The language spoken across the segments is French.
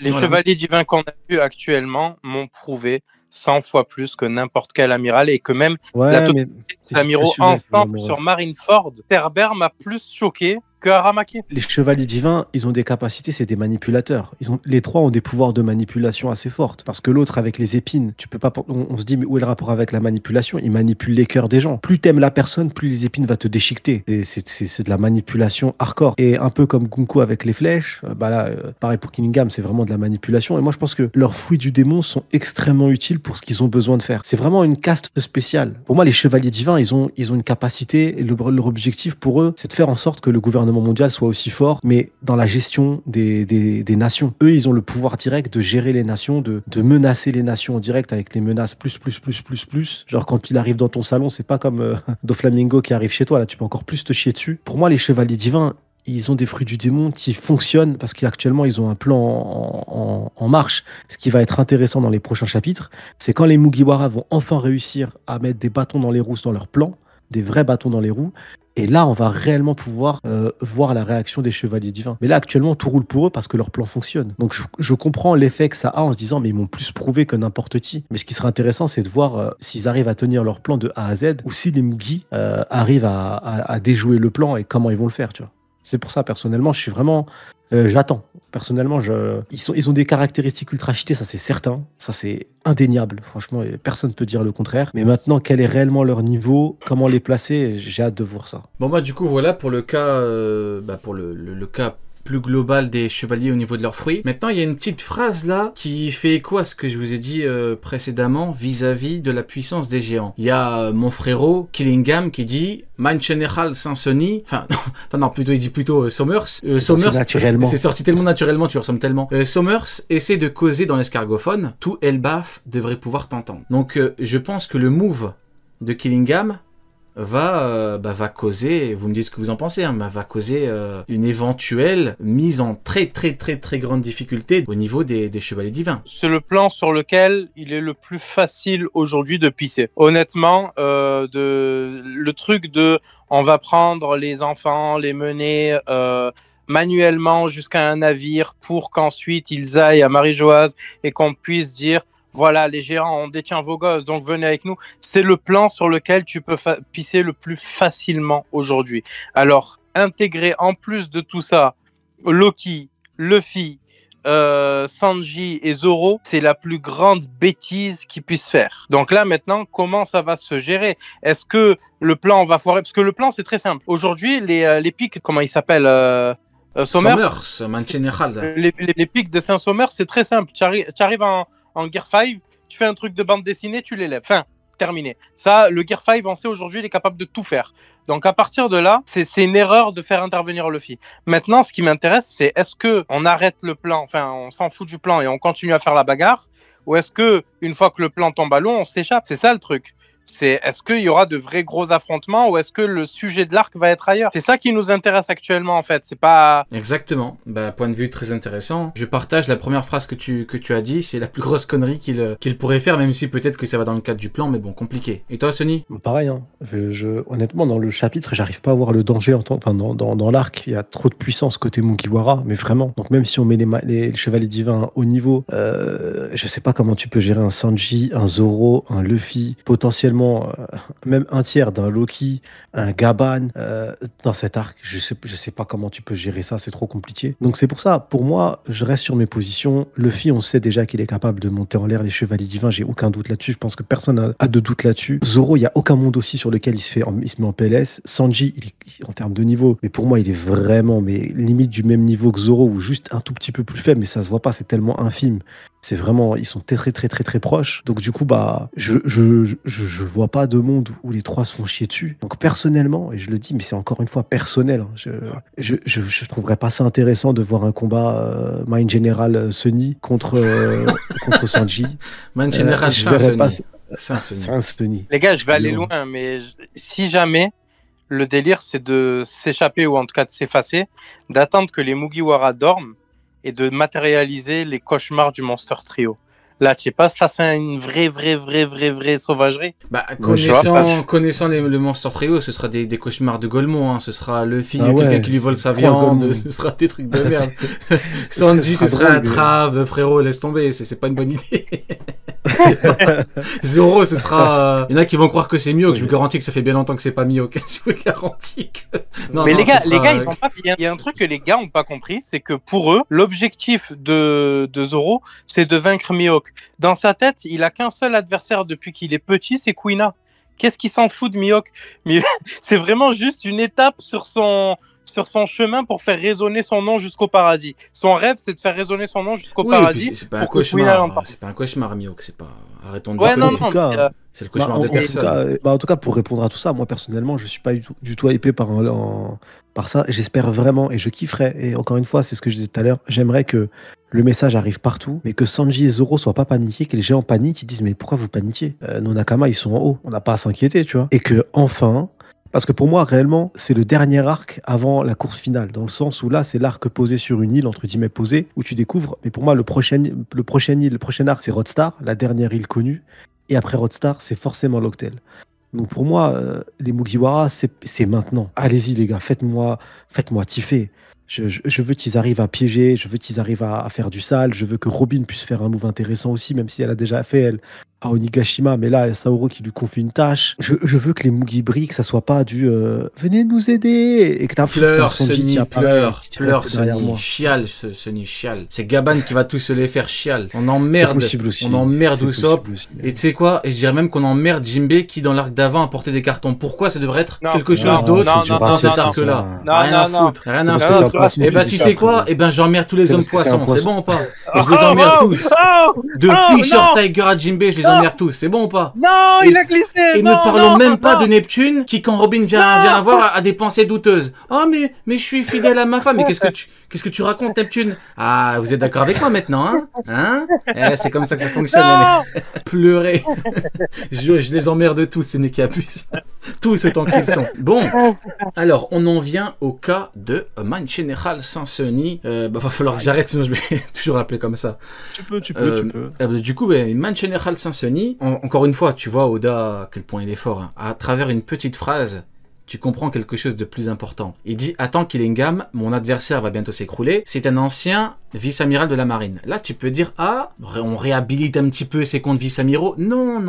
Les Voilà. chevaliers divins qu'on a vus actuellement m'ont prouvé 100 fois plus que n'importe quel amiral et que même la Ouais, mais totalité c'est des amiraux situationnel, mon ensemble amoureux. sur Marineford. Cerbère m'a plus choqué que Aramake. Les chevaliers divins, ils ont des capacités, c'est des manipulateurs. Les trois ont des pouvoirs de manipulation assez fortes. Parce que l'autre, avec les épines, tu peux pas. On se dit, mais où est le rapport avec la manipulation? Il manipule les cœurs des gens. Plus t'aimes la personne, plus les épines va te déchiqueter. C'est de la manipulation hardcore. Et un peu comme Gunko avec les flèches, bah là, pareil pour Killingham, c'est vraiment de la manipulation. Et moi, je pense que leurs fruits du démon sont extrêmement utiles pour ce qu'ils ont besoin de faire. C'est vraiment une caste spéciale. Pour moi, les chevaliers divins, ils ont une capacité. Et leur objectif pour eux, c'est de faire en sorte que le gouvernement mondial soit aussi fort, mais dans la gestion des nations. Eux, ils ont le pouvoir direct de gérer les nations, de menacer les nations en direct avec les menaces plus. Genre, quand il arrive dans ton salon, c'est pas comme Doflamingo qui arrive chez toi, là, tu peux encore plus te chier dessus. Pour moi, les chevaliers divins, ils ont des fruits du démon qui fonctionnent parce qu'actuellement, ils ont un plan en marche. Ce qui va être intéressant dans les prochains chapitres, c'est quand les Mugiwara vont enfin réussir à mettre des bâtons dans les roues dans leur plan, des vrais bâtons dans les roues. Et là, on va réellement pouvoir voir la réaction des chevaliers divins. Mais là, actuellement, tout roule pour eux parce que leur plan fonctionne. Donc, je comprends l'effet que ça a en se disant, mais ils m'ont plus prouvé que n'importe qui. Mais ce qui serait intéressant, c'est de voir s'ils arrivent à tenir leur plan de A à Z ou si les Mugi arrivent à déjouer le plan et comment ils vont le faire, tu vois. C'est pour ça, personnellement, je suis vraiment... j'attends. Personnellement, ils ont des caractéristiques ultra cheatées, ça c'est certain. Ça c'est indéniable. Franchement, personne ne peut dire le contraire. Mais maintenant, quel est réellement leur niveau? Comment les placer? J'ai hâte de voir ça. Bon bah du coup voilà pour le cas, pour le cas plus global des chevaliers au niveau de leurs fruits. Maintenant, il y a une petite phrase là qui fait écho à ce que je vous ai dit précédemment vis-à-vis de la puissance des géants. Il y a mon frérot Killingham qui dit Mein General Sansoni, enfin non, plutôt il dit plutôt Somers. Somers, naturellement. c'est sorti tellement naturellement, tu ressembles tellement. Somers essaie de causer dans l'escargophone, tout Elbaf devrait pouvoir t'entendre. Donc je pense que le move de Killingham va causer, vous me dites ce que vous en pensez, hein, va causer une éventuelle mise en très grande difficulté au niveau des chevaliers divins. C'est le plan sur lequel il est le plus facile aujourd'hui de pisser. Honnêtement, le truc de on va prendre les enfants, les mener manuellement jusqu'à un navire pour qu'ensuite ils aillent à Marie-Joise et qu'on puisse dire voilà, les géants, on détient vos gosses, donc venez avec nous. C'est le plan sur lequel tu peux pisser le plus facilement aujourd'hui. Alors, intégrer en plus de tout ça, Loki, Luffy, Sanji et Zoro, c'est la plus grande bêtise qu'ils puissent faire. Donc là, maintenant, comment ça va se gérer? Est-ce que le plan va foirer? Parce que le plan, c'est très simple. Aujourd'hui, les pics, comment ils s'appellent Somers, Mein General. Les pics de Saint-Sommer, c'est très simple. Tu arrives en Gear 5, tu fais un truc de bande dessinée, tu l'élèves. Fin, terminé. Ça, le Gear 5 en sait aujourd'hui, il est capable de tout faire. Donc à partir de là, c'est une erreur de faire intervenir Luffy. Maintenant, ce qui m'intéresse, c'est est-ce qu'on arrête le plan, enfin on s'en fout du plan et on continue à faire la bagarre, ou est-ce que une fois que le plan tombe à l'eau, on s'échappe? C'est ça le truc. C'est est-ce qu'il y aura de vrais gros affrontements ou est-ce que le sujet de l'arc va être ailleurs? C'est ça qui nous intéresse actuellement en fait. C'est pas Exactement. Point de vue très intéressant. Je partage la première phrase que tu as dit. C'est la plus grosse connerie qu'il pourrait faire, même si peut-être que ça va dans le cadre du plan, mais bon, compliqué. Et toi, Sony? Pareil, hein. Honnêtement, dans le chapitre, j'arrive pas à voir le danger dans l'arc. Il y a trop de puissance côté Mugiwara, mais vraiment. Donc même si on met les chevaliers divins à un haut niveau, je sais pas comment tu peux gérer un Sanji, un Zoro, un Luffy, potentiellement même un tiers d'un Loki, un Gaban dans cet arc. Je sais pas comment tu peux gérer ça, c'est trop compliqué. Donc c'est pour ça, pour moi, je reste sur mes positions. Luffy, on sait déjà qu'il est capable de monter en l'air les chevaliers divins, j'ai aucun doute là-dessus. Je pense que personne a de doute là-dessus. Zoro, il y a aucun monde aussi sur lequel il se met en PLS. Sanji, en termes de niveau, mais pour moi, il est vraiment limite du même niveau que Zoro, ou juste un tout petit peu plus faible, mais ça se voit pas, c'est tellement infime. C'est vraiment, ils sont très proches. Donc du coup, je vois pas de monde où les trois se font chier dessus. Donc personnellement, et je le dis, mais c'est encore une fois personnel, hein, je trouverais pas ça intéressant de voir un combat Mein General Sunny contre Sanji. Mein General Saint-Sunny. Les gars, je vais aller loin, mais si jamais le délire c'est de s'échapper ou en tout cas de s'effacer, d'attendre que les Mugiwara dorment et de matérialiser les cauchemars du Monster Trio. Là, tu sais pas, ça c'est une vraie sauvagerie. Bah, Ouais, je sais connaissant le monstre Fréo, ce sera des cauchemars de Golemont, hein. Ce sera Luffy, Ah ouais, quelqu'un qui lui vole sa c'est trop viande, Golemont. ce sera des trucs de merde. Sanji, ce sera un trave, frérot, laisse tomber, c'est pas une bonne idée. Zoro, ce sera. Il y en a qui vont croire que c'est Mihawk, je vous garantis que ça fait bien longtemps que c'est pas Mihawk, je vous garantis que. Non, mais non, les gars, ce sera- ils ont pas. Il y a un truc que les gars ont pas compris, c'est que pour eux, l'objectif de Zoro, c'est de vaincre Mihawk. Dans sa tête, il a qu'un seul adversaire depuis qu'il est petit, c'est Kuina. Qu'est-ce qu'il s'en fout de Mihawk? Mais c'est vraiment juste une étape sur son chemin pour faire résonner son nom jusqu'au paradis. Son rêve, c'est de faire résonner son nom jusqu'au Oui, et puis paradis. c'est pas un pour que Kuina cauchemar, l'emporte. c'est pas un cauchemar, Mihawk, c'est pas. Arrêtons de Ouais, déconner. non, tout non. cas, mais, C'est le cauchemar de en tout personne. cas, en tout cas, pour répondre à tout ça, moi personnellement, je suis pas du tout hypé par ça. J'espère vraiment et je kifferais. Et encore une fois, c'est ce que je disais tout à l'heure. J'aimerais que le message arrive partout, mais que Sanji et Zoro soient pas paniqués, que les gens paniquent, ils disent mais pourquoi vous paniquez? Nos Nakama ils sont en haut, on n'a pas à s'inquiéter, tu vois. Et que enfin, parce que pour moi réellement, c'est le dernier arc avant la course finale, dans le sens où là c'est l'arc posé sur une île entre guillemets posé où tu découvres. Mais pour moi le prochain arc c'est Rodstar, la dernière île connue. Et après Rodstar, c'est forcément Locktail. Donc pour moi, les Mugiwara, c'est maintenant. Allez-y les gars, faites-moi tiffer. Je veux qu'ils arrivent à piéger, je veux qu'ils arrivent à faire du sale, je veux que Robin puisse faire un move intéressant aussi, même si elle a déjà fait, elle, à Onigashima, mais là, Saoro qui lui confie une tâche. Je veux que les Mugi brillent, que ça soit pas du venez nous aider et que t'as Pleure, Sanji Sunny, qui apparaît, qui pleure, reste derrière Sunny, moi. chiale, Sunny, chiale. C'est Gaban qui va tous se les faire chiale. On C'est emmerde, possible aussi. on emmerde C'est Usopp. possible aussi. Et tu sais quoi? Et je dirais même qu'on emmerde Jinbei qui, dans l'arc d'avant, a porté des cartons. Pourquoi ça devrait être Non, quelque chose non, d'autre non, c'est du non, dans cet racisme, arc-là? Non, Rien à non, foutre, rien C'est à parce que foutre. c'est un poisson, Et bah, dis tu ça, sais quoi? après. Et ben, j'emmerde tous les C'est hommes parce que c'est un poissons. C'est poisson. bon ou pas? Et je les emmerde tous. De Oh, Fisher non. Tiger à Jinbei, je les emmerde tous. C'est bon ou pas? Non, il a glissé. Et non, ne parlons non, même pas non. de Neptune qui, quand Robin vient la voir, a des pensées douteuses. Oh, mais je suis fidèle à ma femme. Mais qu'est-ce que tu racontes, Neptune? Ah, vous êtes d'accord avec moi maintenant, hein? Hein? C'est comme ça que ça fonctionne, les Non. mecs. Pleurer. Je les emmerde tous, ces mecs qui abusent. Tous autant qu'ils sont. Bon. Alors, on en vient au cas de Man General Sansoni. Va falloir que j'arrête, sinon je vais toujours appeler comme ça. Tu peux. Du coup, Man General Sansoni, encore une fois, tu vois, Oda, à quel point il est fort. Hein. À travers une petite phrase, tu comprends quelque chose de plus important. Il dit « Attends Killingham, mon adversaire va bientôt s'écrouler. C'est un ancien vice-amiral de la marine. » Là, tu peux dire « Ah, on réhabilite un petit peu ses comptes vice-amiraux. » Non.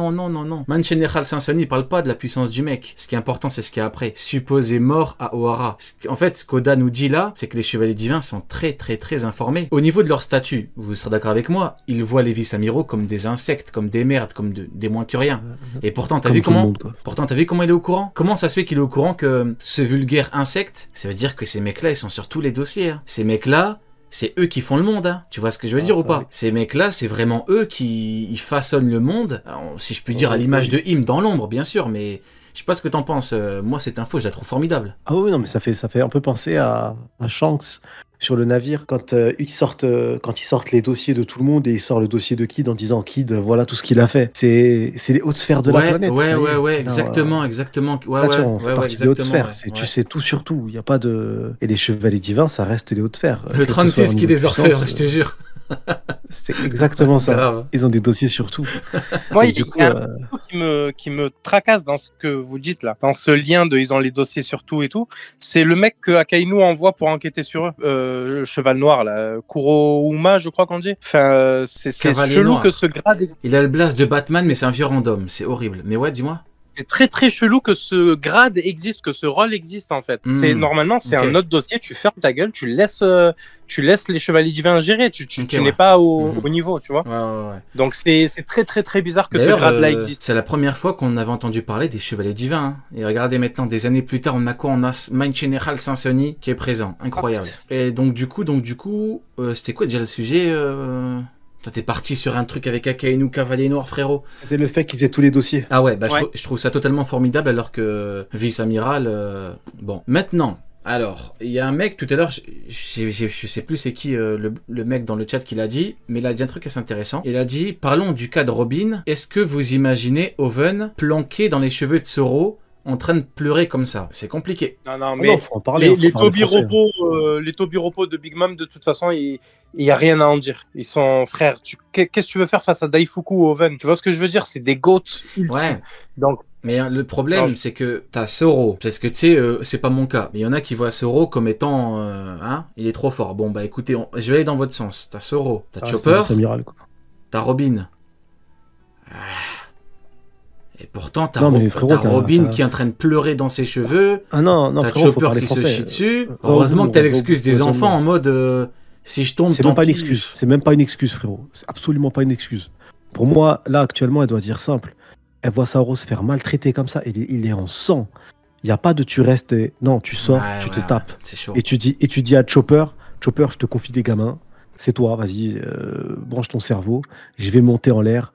Man General Sansoni, il parle pas de la puissance du mec. Ce qui est important, c'est ce qu'il y a après. Supposé mort à Ohara. En fait, ce qu'Oda nous dit là, c'est que les chevaliers divins sont très informés. Au niveau de leur statut, vous serez d'accord avec moi, ils voient les vice-amiraux comme des insectes, comme des merdes, comme des moins que rien. Et pourtant, t'as vu comment il est au courant? Comment ça se fait qu'il est au courant que ce vulgaire insecte, ça veut dire que ces mecs-là, ils sont sur tous les dossiers. Hein. Ces mecs-là, c'est eux qui font le monde. Hein. Tu vois ce que je veux dire ou pas? Oui. Ces mecs-là, c'est vraiment eux qui façonnent le monde. Alors, si je puis dire, à l'image de Im dans l'ombre, bien sûr, mais je sais pas ce que t'en penses. Moi, cette info, je la trouve formidable. Ah oui, non, mais ça fait un peu penser à Shanks sur le navire quand ils sortent les dossiers de tout le monde et ils sortent le dossier de Kid en disant Kid, voilà tout ce qu'il a fait. C'est les hautes sphères de la planète. ça y est. Ouais, Alors, exactement. Ouais, là, tu vois, on fait ouais, partie des hautes exactement, sphères. ouais. Tu sais tout sur tout. Il y a pas de. Et les chevaliers divins, ça reste les hautes sphères. Le Quel que soit 36 leur qui niveau de les orfèvres, puissance, je te jure. C'est exactement ça. Grave. Ils ont des dossiers sur tout. Moi, Et il du y coup, a un truc qui me tracasse dans ce que vous dites là, dans ce lien de ils ont les dossiers sur tout et tout. C'est le mec que Akainu envoie pour enquêter sur eux, le cheval noir là, Kurohuma, je crois qu'on dit. Enfin, c'est Cavalier chelou noir. que ce grade existe. Il a le blast de Batman, mais c'est un vieux random. C'est horrible. Mais ouais, dis-moi. C'est très chelou que ce grade existe, que ce rôle existe en fait. C'est normalement c'est ok. un autre dossier. Tu fermes ta gueule, tu laisses les chevaliers divins gérer. Tu Ok, n'es ouais. pas au niveau, tu vois. Ouais. Donc c'est très bizarre que ce D'ailleurs, grade-là existe. c'est la première fois qu'on avait entendu parler des chevaliers divins. Hein. Et regardez maintenant, des années plus tard, on a quoi? On a Man General Sansoni qui est présent. Incroyable. Et donc du coup, c'était quoi déjà le sujet Toi, t'es parti sur un truc avec Akainu, Cavalier Noir, frérot. c'était le fait qu'ils aient tous les dossiers. Ah ouais, Ouais. je trouve ça totalement formidable alors que vice-amiral... Bon, maintenant... Alors, il y a un mec tout à l'heure, je sais plus c'est qui le mec dans le chat qui l'a dit, mais il a dit un truc assez intéressant. Il a dit, parlons du cas de Robin, est-ce que vous imaginez Oven planqué dans les cheveux de Zoro en train de pleurer comme ça. C'est compliqué. Non, Ah non, faut en parler. les Faut parler français. les Tobiropo de Big Mom, de toute façon, il y a rien à en dire. Ils sont frères. Qu'est-ce que tu veux faire face à Daifuku ou Oven? Tu vois ce que je veux dire? C'est des goats ultimes. Ouais. Donc, Mais le problème, c'est que t'as Soro. Parce que tu sais, c'est pas mon cas. Mais il y en a qui voient Soro comme étant, il est trop fort. Bon, bah écoutez, je vais aller dans votre sens. T'as Soro, t'as Chopper, C'est amiral, quoi. t'as Robin. Et pourtant, t'as Non, mais frérot, Robin qui est en train de pleurer dans ses cheveux. Ah non, T'as frérot, faut Chopper parler qui se français. chie dessus. Heureusement que t'as l'excuse des enfants en mode si je tombe, C'est tant même pas une pis. excuse. C'est même pas une excuse, frérot. C'est absolument pas une excuse. Pour moi, là, actuellement, elle doit dire simple. Elle voit Saoro se faire maltraiter comme ça. Il est en sang. Il n'y a pas de tu restes. Non, tu sors, tu te tapes. C'est chaud. Et tu dis à Chopper, Chopper, je te confie des gamins. C'est toi, vas-y, branche ton cerveau. Je vais monter en l'air.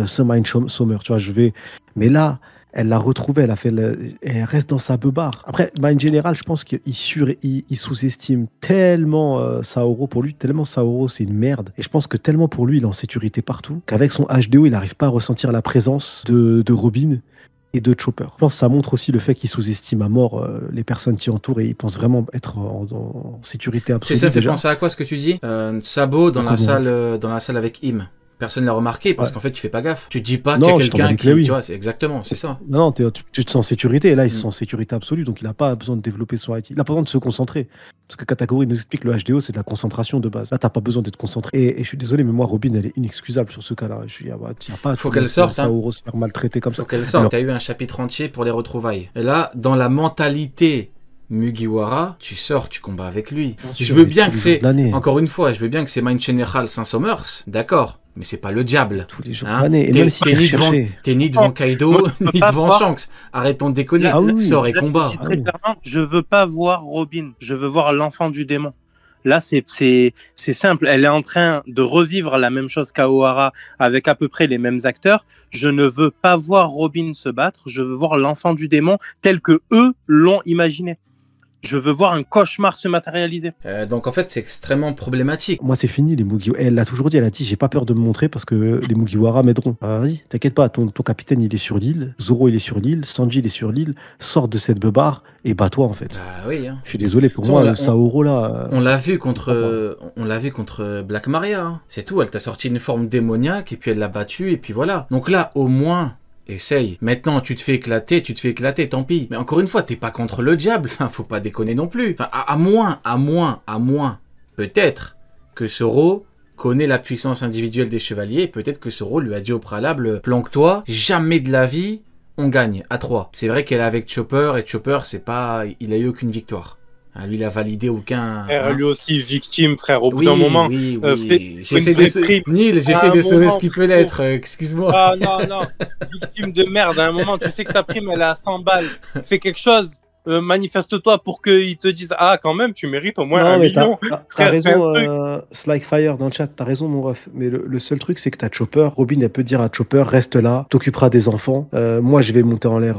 Sommer, tu vois, je vais. Mais là, elle l'a retrouvée, elle reste dans sa beubare. Après, en général, je pense qu'il sous-estime tellement Saoro pour lui, tellement Saoro c'est une merde. Et je pense que tellement pour lui, il est en sécurité partout, qu'avec son HDO, il n'arrive pas à ressentir la présence de Robin et de Chopper. Je pense que ça montre aussi le fait qu'il sous-estime à mort les personnes qui entourent et il pense vraiment être en sécurité absolue. Ça me fait déjà. penser à quoi ce que tu dis Sabo dans la salle avec Im. Personne l'a remarqué parce qu'en fait tu fais pas gaffe. Tu te dis pas qu'il y a quelqu'un qui, tu vois, c'est exactement, c'est ça. Non, tu te sens en sécurité et là il se sent en sécurité absolue donc il n'a pas besoin de développer son IT. Il n'a pas besoin de se concentrer parce que Katakuri nous explique que le HDO c'est de la concentration de base. Là t'as pas besoin d'être concentré. Et je suis désolé mais moi Robin elle est inexcusable sur ce cas-là. Il y a pas. Faut qu'elle sorte. Saoro se faire maltraiter comme ça. Faut qu'elle sorte. T'as eu un chapitre entier pour les retrouvailles. Et là dans la mentalité Mugiwara, tu sors, tu combats avec lui. Je veux bien que c'est, encore une fois, je veux bien que c'est Mein General Saint-Sommers, d'accord, mais c'est pas le diable. Tous les jours de l'année. Et même si t'es ni devant Kaido, ni devant Shanks. Arrêtons de déconner. Sors et combat. Très clairement, je veux pas voir Robin, je veux voir l'enfant du démon. Là, c'est simple. Elle est en train de revivre la même chose qu'Aohara avec à peu près les mêmes acteurs. Je ne veux pas voir Robin se battre. Je veux voir l'enfant du démon tel que eux l'ont imaginé. Je veux voir un cauchemar se matérialiser. Donc en fait, c'est extrêmement problématique. Moi, c'est fini, les Mugiwara. Elle l'a toujours dit, elle a dit, j'ai pas peur de me montrer parce que les Mugiwara m'aideront. Vas-y, t'inquiète pas, ton capitaine, il est sur l'île, Zoro, il est sur l'île, Sanji, il est sur l'île, sors de cette beubare et bats-toi, en fait. Oui, hein. Je suis désolé, pour moi, le Saoro, là... On l'a vu contre Black Maria. Hein. C'est tout, elle t'a sorti une forme démoniaque et puis elle l'a battu et puis voilà. Donc là, au moins... Essaye. Maintenant, tu te fais éclater, tant pis. Mais encore une fois, t'es pas contre le diable. Enfin, faut pas déconner non plus. Enfin, à moins, peut-être que Zoro connaît la puissance individuelle des chevaliers. Peut-être que Zoro lui a dit au préalable, planque-toi, jamais de la vie, on gagne à 3. C'est vrai qu'elle est avec Chopper et Chopper, il a eu aucune victoire. Lui, il a validé aucun... Frère, lui aussi, victime, frère, au bout d'un moment. Oui. J'essaie de sauver ce qui peut l'être, excuse-moi. Ah non, victime de merde, à un moment, tu sais que ta prime, elle est à 100 balles. Fais quelque chose, manifeste-toi pour qu'ils te disent, ah, quand même, tu mérites au moins 1 million. T'as raison, Slikefire dans le chat, t'as raison, mon ref. Mais le seul truc, c'est que t'as Chopper. Robin, elle peut dire à Chopper, reste là, t'occuperas des enfants. Moi, je vais monter en l'air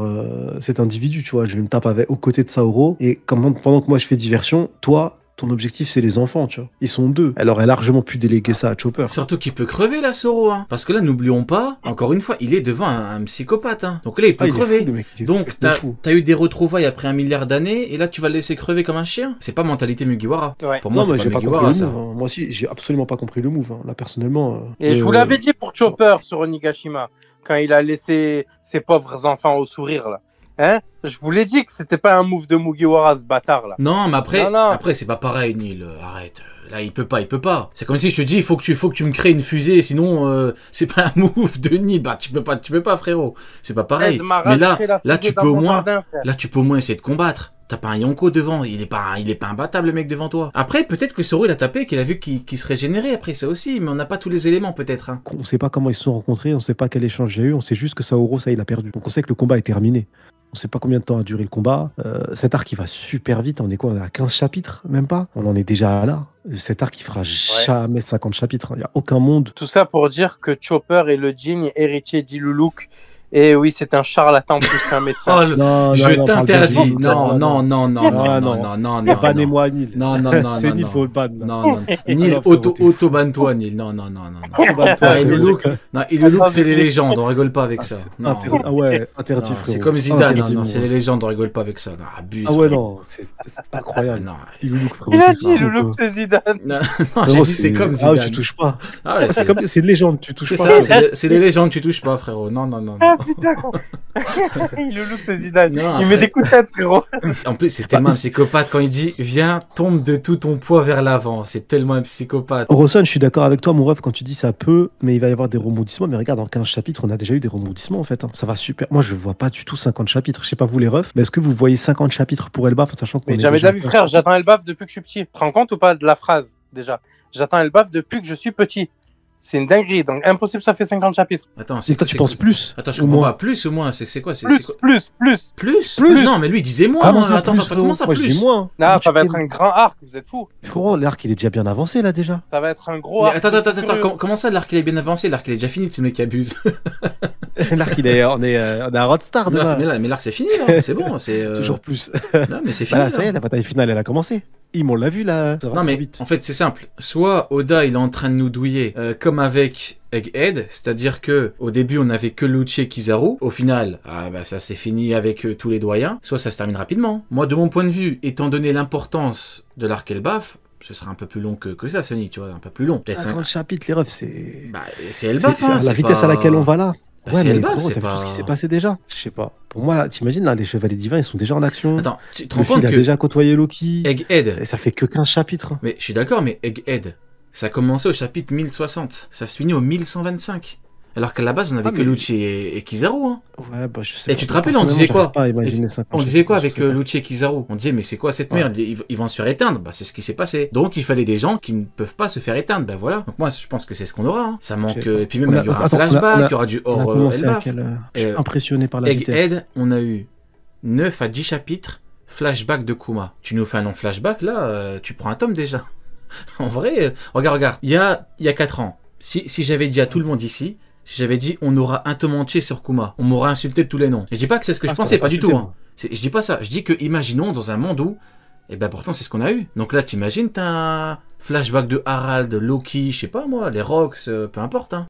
cet individu, tu vois. Je vais me taper aux côtés de Saoro. Et pendant que moi, je fais diversion, toi... Ton objectif, c'est les enfants, tu vois. Ils sont 2. Elle aurait largement pu déléguer ça à Chopper. Surtout qu'il peut crever, là, Zoro. Hein. Parce que là, n'oublions pas, encore une fois, il est devant un psychopathe. Hein. Donc là, il peut crever. Fou, le mec, donc, t'as eu des retrouvailles après 1 milliard d'années, et là, tu vas le laisser crever comme un chien. C'est pas mentalité Mugiwara. Ouais. Pour moi, c'est pas Mugiwara, ça. Move, hein. Moi aussi, j'ai absolument pas compris le move. Hein. Là, personnellement... Et je vous l'avais dit pour Chopper sur Onigashima, quand il a laissé ses pauvres enfants au sourire, là. Hein? Je vous l'ai dit que c'était pas un move de Mugiwara, ce bâtard là. Non, mais après c'est pas pareil, Neil. Arrête. Là, il peut pas. C'est comme si je te dis, il faut que tu me crées une fusée, sinon c'est pas un move de Neil. Bah, tu peux pas, frérot. C'est pas pareil. Mais là, tu peux au moins essayer de combattre. T'as pas un Yonko devant, il est pas imbattable le mec devant toi. Après, peut-être que Zoro il a tapé, qu'il a vu qu'il se régénérait après ça aussi, mais on n'a pas tous les éléments peut-être. Hein. On sait pas comment ils se sont rencontrés, on sait pas quel échange il y a eu, on sait juste que Saoro, ça il a perdu. Donc on sait que le combat est terminé. On sait pas combien de temps a duré le combat. Cet arc il va super vite, on est quoi? On est à 15 chapitres, même pas? On en est déjà là. Cet arc il fera jamais 50 chapitres, il n'y a aucun monde. Tout ça pour dire que Chopper est le digne héritier d'Iluluk Et oui, c'est un charlatan plus qu'un médecin. Oh, Non, je non, non, parle t'interdis. pas de Nil. Non, non, non, non, Ah, non, non, non, non, Bannez-moi Nil. non, non, non, C'est non, Nil, non. faut le ban. là. Non, non, Nil, Non, frérot, t'es auto-ban-toi, Nil. Non, non, non, non, non. Ban-toi, Ah, et le frérot. look, non, et le look, c'est les légendes, on rigole pas avec ça. Non, Ah ouais, interdit, non, frérot. c'est comme Zidane, Interdit, non, c'est moi. les légendes, on rigole pas avec ça. Non, abuse. Ah ouais, frérot. non, c'est incroyable. Non, Il look, frérot, Il a c'est dit, fou, le look, quoi. c'est Zidane. non, non, j'ai Frérot, dit c'est comme Ah ouais, tu Zidane. touches pas. Ah ouais, C'est une légende, tu touches c'est pas. ça, c'est les légendes, tu touches pas, frérot. Non, non, non, Ah non. putain, le look, c'est Zidane. Non, Il après- met des coups de tête, frérot. En plus, c'est tellement un psychopathe quand il dit viens, tombe de tout ton poids vers l'avant. C'est tellement un psychopathe. Orson, je suis d'accord avec toi, mon ref, quand tu dis ça peut, mais il va y avoir des rebondissements. Mais regarde, en 15 chapitres, on a déjà eu des rebondissements, en fait. Hein. Ça va super. Moi, je vois pas du tout 50 chapitres. Je sais pas vous, les refs, mais est-ce que vous voyez 50 chapitres pour Elbaf, sachant qu'on Mais est jamais de déjà la vie, frère. J'attends Elbaf depuis que je suis petit. Tu te rends compte ou pas de la phrase, déjà? J'attends Elbaf depuis que je suis petit. C'est une dinguerie. Donc, impossible, ça fait 50 chapitres. Attends, Et toi, tu penses plus Attends, je ou comprends moins pas. Plus ou moins C'est quoi c'est Plus, quoi plus, plus. Plus Non, mais lui, il disait moins. Comment ça, Attends, plus, attends, comment ça frérot Moi, je dis plus moins. Non, Comment ça va tu être fais- un grand arc. Vous êtes fous. Frérot, l'arc, il est déjà bien avancé, là, déjà. Ça va être un gros Mais arc. attends, comment ça, l'arc il est bien avancé? L'arc il est déjà fini, c'est le mec qui abuse. L'arc, on est à Rodstar, Non, demain. mais l'arc c'est fini, là. C'est bon. C'est Toujours plus. Non, mais c'est fini. Bah là, ça y là. est, la bataille finale, elle a commencé. On l'a vu, là. Ça va Non, trop mais vite. en fait, c'est simple. Soit Oda, il est en train de nous douiller, comme avec Egghead, c'est-à-dire que au début, on n'avait que Lucci et Kizaru. Au final, ça s'est fini avec tous les doyens. Soit ça se termine rapidement. Moi, de mon point de vue, étant donné l'importance de l'arc Elbaf, ce sera un peu plus long que ça, Sonic, tu vois, un peu plus long. Peut-être 50 chapitres, les refs, c'est. Bah, c'est Elbaf, C'est hein, la vitesse à laquelle on va là. Bah, Ouais, c'est mais Elbaf, frérot, c'est t'as vu pas... tout ce qui s'est passé déjà. Je sais pas. Pour moi, là, t'imagines, là, les chevaliers divins, ils sont déjà en action. Attends, tu te rends Le compte fil a que déjà côtoyé Loki. Egghead, Et ça fait que 15 chapitres. mais je suis d'accord, mais Egghead, ça a commencé au chapitre 1060, ça se finit au 1125. Alors qu'à la base, on avait que mais- Lucci et Kizaru. Hein. Ouais, bah, je sais Et pas. tu te rappelles, on Personnellement, disait j'arrive quoi pas à imaginer 50 On disait quoi chapitres avec sur cette Lucci et Kizaru? On disait, mais c'est quoi cette Ouais. merde? Ils vont se faire éteindre. Bah, c'est ce qui s'est passé. Donc, il fallait des gens qui ne peuvent pas se faire éteindre. Ben voilà. Donc, moi, je pense que c'est ce qu'on aura. Hein. Ça manque. Je sais pas. Et puis même, On a- il y aura un attends, flashback, on a- il y aura du On a hors commencé à Elbaf. quelle heure Je suis Euh, impressionné par la vitesse. Egghead, on a eu 9 à 10 chapitres. Flashback de Kuma. Tu nous fais un long flashback, là, tu prends un tome déjà. En vrai, regarde. Il y a 4 ans, si j'avais dit à tout le monde ici, si j'avais dit on aura un tome entier sur Kuma, on m'aurait insulté de tous les noms. Je dis pas que c'est ce que je pensais, pas du tout. Hein. Je dis pas ça. Je dis que imaginons dans un monde où, et ben pourtant c'est ce qu'on a eu. Donc là, t'imagines, t'as un flashback de Harald, Loki, je sais pas moi, les Rocks, peu importe. Hein.